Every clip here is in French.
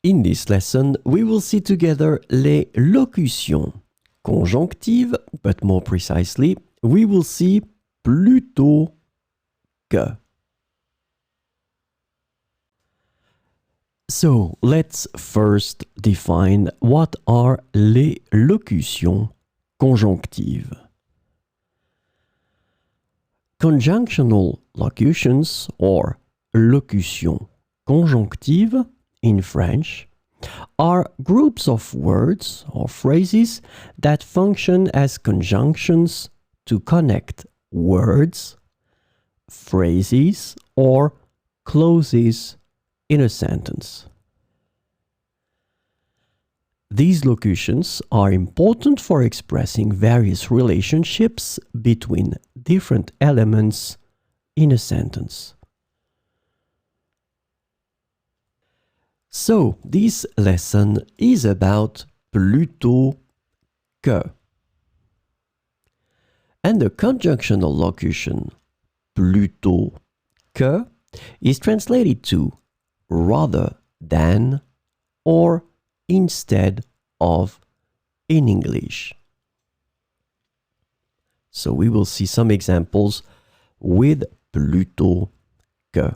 In this lesson, we will see together les locutions conjonctives, but more precisely, we will see plutôt que. So, let's first define what are les locutions conjonctives. Conjunctional locutions, or locutions conjonctives in French, are groups of words or phrases that function as conjunctions to connect words, phrases, or clauses in a sentence. These locutions are important for expressing various relationships between different elements in a sentence. So, this lesson is about plutôt que. And the conjunctional locution plutôt que is translated to rather than or instead of in English. So we will see some examples with plutôt que.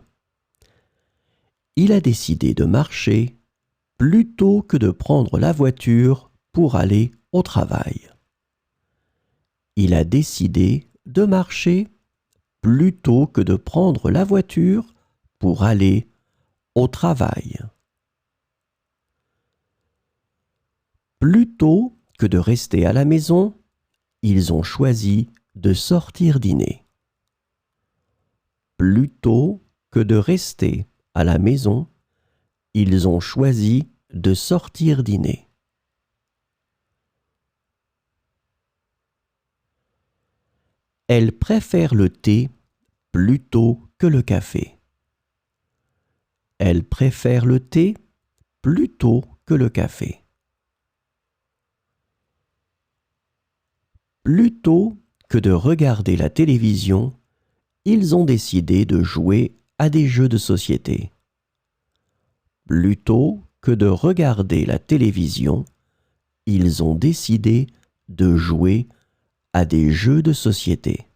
Il a décidé de marcher plutôt que de prendre la voiture pour aller au travail. Il a décidé de marcher plutôt que de prendre la voiture pour aller au travail. Plutôt que de rester à la maison, ils ont choisi de sortir dîner. Plutôt que de rester à la maison, ils ont choisi de sortir dîner. Elle préfère le thé plutôt que le café. Elle préfère le thé plutôt que le café. Plutôt que de regarder la télévision, ils ont décidé de jouer à des jeux de société. Plutôt que de regarder la télévision, ils ont décidé de jouer à des jeux de société.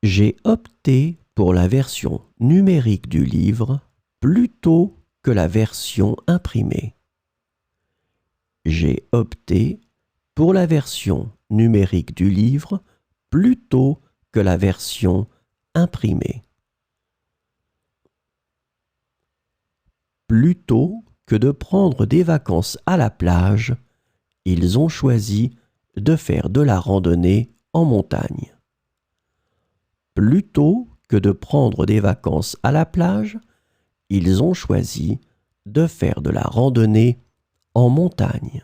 J'ai opté pour la version numérique du livre plutôt que la version imprimée. J'ai opté pour la version numérique du livre plutôt que la version imprimée. Plutôt que de prendre des vacances à la plage, ils ont choisi de faire de la randonnée en montagne. Plutôt que de prendre des vacances à la plage, ils ont choisi de faire de la randonnée en montagne.